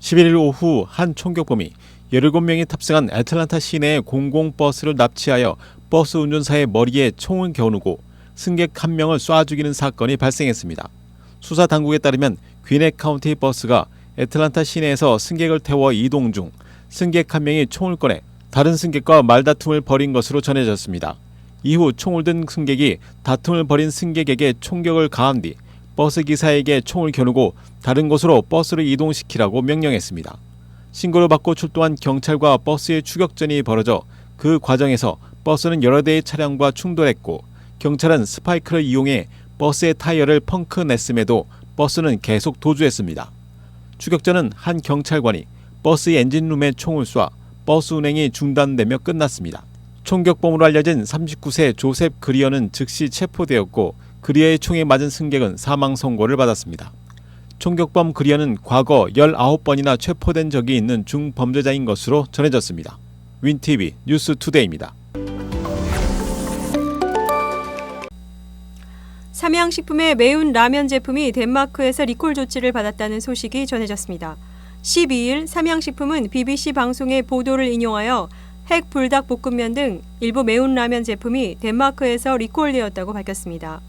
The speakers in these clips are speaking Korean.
11일 오후 한 총격범이 17명이 탑승한 애틀랜타 시내의 공공버스를 납치하여 버스 운전사의 머리에 총을 겨누고 승객 1명을 쏴 죽이는 사건이 발생했습니다. 수사 당국에 따르면 귀넷 카운티 버스가 애틀랜타 시내에서 승객을 태워 이동 중 승객 1명이 총을 꺼내 다른 승객과 말다툼을 벌인 것으로 전해졌습니다. 이후 총을 든 승객이 다툼을 벌인 승객에게 총격을 가한 뒤 버스 기사에게 총을 겨누고 다른 곳으로 버스를 이동시키라고 명령했습니다. 신고를 받고 출동한 경찰과 버스의 추격전이 벌어져 그 과정에서 버스는 여러 대의 차량과 충돌했고 경찰은 스파이크를 이용해 버스의 타이어를 펑크 냈음에도 버스는 계속 도주했습니다. 추격전은 한 경찰관이 버스 엔진룸에 총을 쏴 버스 운행이 중단되며 끝났습니다. 총격범으로 알려진 39세 조셉 그리어는 즉시 체포되었고 그리어의 총에 맞은 승객은 사망 선고를 받았습니다. 총격범 그리어는 과거 19번이나 체포된 적이 있는 중범죄자인 것으로 전해졌습니다. 윈TV 뉴스투데이입니다. 삼양식품의 매운 라면 제품이 덴마크에서 리콜 조치를 받았다는 소식이 전해졌습니다. 12일 삼양식품은 BBC 방송의 보도를 인용하여 핵 불닭 볶음면 등 일부 매운 라면 제품이 덴마크에서 리콜되었다고 밝혔습니다.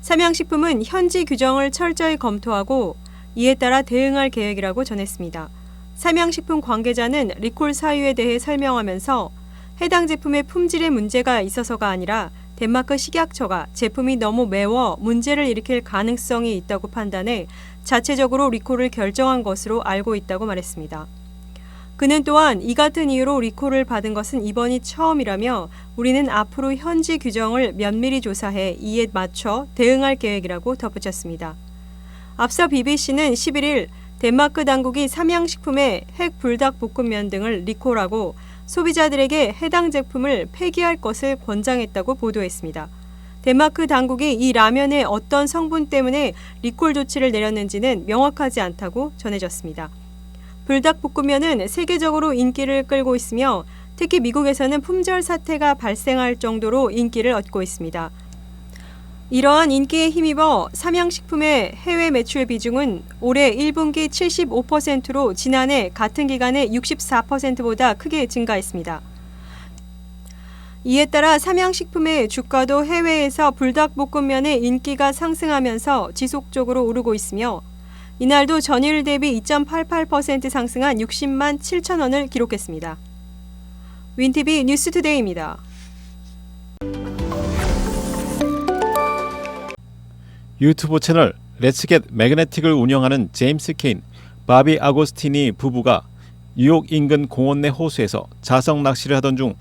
삼양식품은 현지 규정을 철저히 검토하고 이에 따라 대응할 계획이라고 전했습니다. 삼양식품 관계자는 리콜 사유에 대해 설명하면서 해당 제품의 품질에 문제가 있어서가 아니라 덴마크 식약처가 제품이 너무 매워 문제를 일으킬 가능성이 있다고 판단해 자체적으로 리콜을 결정한 것으로 알고 있다고 말했습니다. 그는 또한 이 같은 이유로 리콜을 받은 것은 이번이 처음이라며 우리는 앞으로 현지 규정을 면밀히 조사해 이에 맞춰 대응할 계획이라고 덧붙였습니다. 앞서 BBC는 11일 덴마크 당국이 삼양식품의 핵 불닭볶음면 등을 리콜하고 소비자들에게 해당 제품을 폐기할 것을 권장했다고 보도했습니다. 덴마크 당국이 이 라면의 어떤 성분 때문에 리콜 조치를 내렸는지는 명확하지 않다고 전해졌습니다. 불닭볶음면은 세계적으로 인기를 끌고 있으며 특히 미국에서는 품절 사태가 발생할 정도로 인기를 얻고 있습니다. 이러한 인기에 힘입어 삼양식품의 해외 매출 비중은 올해 1분기 75%로 지난해 같은 기간의 64%보다 크게 증가했습니다. 이에 따라 삼양식품의 주가도 해외에서 불닭볶음면의 인기가 상승하면서 지속적으로 오르고 있으며 이날도 전일 대비 2.88% 상승한 60만 7천 원을 기록했습니다. 윈TV 뉴스투데이입니다. 유튜브 채널 렛츠겟 매그네틱을 운영하는 제임스 케인, 바비 아고스티니 부부가 뉴욕 인근 공원 내 호수에서 자석 낚시를 하던 중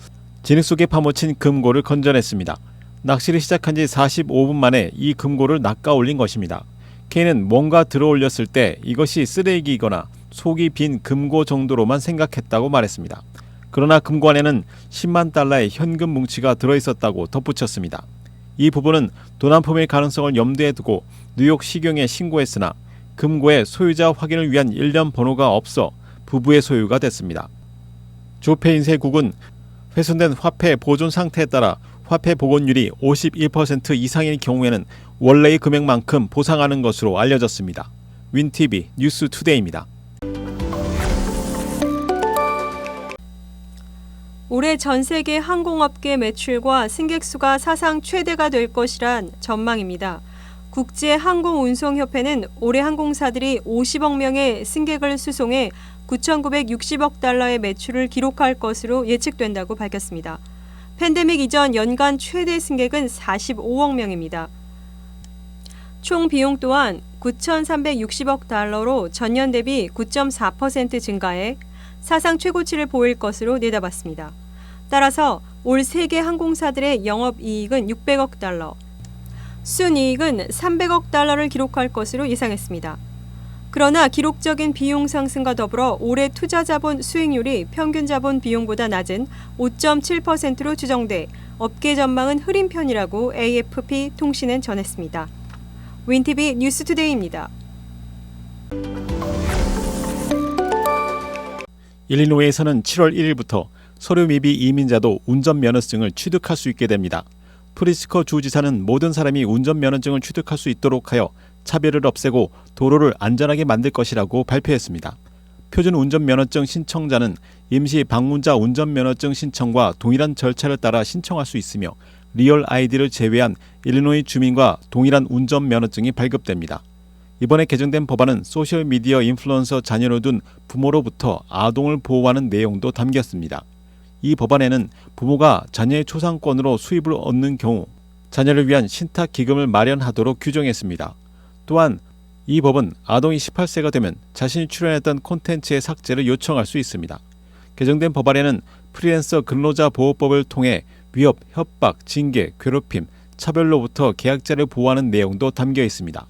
진흙 속에 파묻힌 금고를 건져냈습니다. 낚시를 시작한 지 45분 만에 이 금고를 낚아 올린 것입니다. 케인은 뭔가 들어올렸을 때 이것이 쓰레기이거나 속이 빈 금고 정도로만 생각했다고 말했습니다. 그러나 금고 안에는 10만 달러의 현금 뭉치가 들어있었다고 덧붙였습니다. 이 부부는 도난품일 가능성을 염두에 두고 뉴욕 시경에 신고했으나 금고의 소유자 확인을 위한 일련 번호가 없어 부부의 소유가 됐습니다. 조폐인쇄국은 훼손된 화폐 보존 상태에 따라 화폐 복원율이 51% 이상일 경우에는 원래의 금액만큼 보상하는 것으로 알려졌습니다. 윈TV 뉴스투데이입니다. 올해 전 세계 항공업계 매출과 승객 수가 사상 최대가 될 것이란 전망입니다. 국제항공운송협회는 올해 항공사들이 50억 명의 승객을 수송해 9,960억 달러의 매출을 기록할 것으로 예측된다고 밝혔습니다. 팬데믹 이전 연간 최대 승객은 45억 명입니다. 총 비용 또한 9,360억 달러로 전년 대비 9.4% 증가해 사상 최고치를 보일 것으로 내다봤습니다. 따라서 올 세계 항공사들의 영업이익은 600억 달러, 순이익은 300억 달러를 기록할 것으로 예상했습니다. 그러나 기록적인 비용 상승과 더불어 올해 투자 자본 수익률이 평균 자본 비용보다 낮은 5.7%로 추정돼 업계 전망은 흐린 편이라고 AFP 통신은 전했습니다. 윈TV 뉴스투데이입니다. 일리노이에서는 7월 1일부터 서류 미비 이민자도 운전면허증을 취득할 수 있게 됩니다. 프리스커 주지사는 모든 사람이 운전면허증을 취득할 수 있도록 하여 차별을 없애고 도로를 안전하게 만들 것이라고 발표했습니다. 표준 운전면허증 신청자는 임시 방문자 운전면허증 신청과 동일한 절차를 따라 신청할 수 있으며 리얼 아이디를 제외한 일리노이 주민과 동일한 운전면허증이 발급됩니다. 이번에 개정된 법안은 소셜미디어 인플루언서 자녀를 둔 부모로부터 아동을 보호하는 내용도 담겼습니다. 이 법안에는 부모가 자녀의 초상권으로 수입을 얻는 경우 자녀를 위한 신탁기금을 마련하도록 규정했습니다. 또한 이 법은 아동이 18세가 되면 자신이 출연했던 콘텐츠의 삭제를 요청할 수 있습니다. 개정된 법안에는 프리랜서 근로자 보호법을 통해 위협, 협박, 징계, 괴롭힘, 차별로부터 계약자를 보호하는 내용도 담겨 있습니다.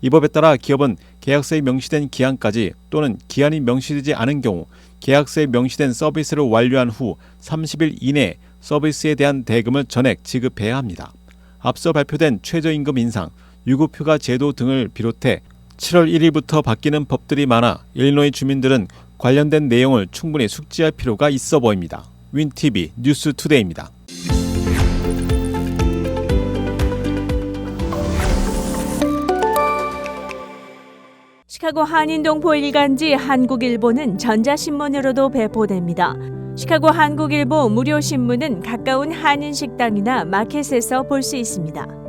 이 법에 따라 기업은 계약서에 명시된 기한까지 또는 기한이 명시되지 않은 경우 계약서에 명시된 서비스를 완료한 후 30일 이내에 서비스에 대한 대금을 전액 지급해야 합니다. 앞서 발표된 최저임금 인상, 유급휴가 제도 등을 비롯해 7월 1일부터 바뀌는 법들이 많아 일리노이 주민들은 관련된 내용을 충분히 숙지할 필요가 있어 보입니다. 윈TV 뉴스투데이입니다. 시카고 한인동포 일간지 한국일보는 전자신문으로도 배포됩니다. 시카고 한국일보 무료 신문은 가까운 한인식당이나 마켓에서 볼 수 있습니다.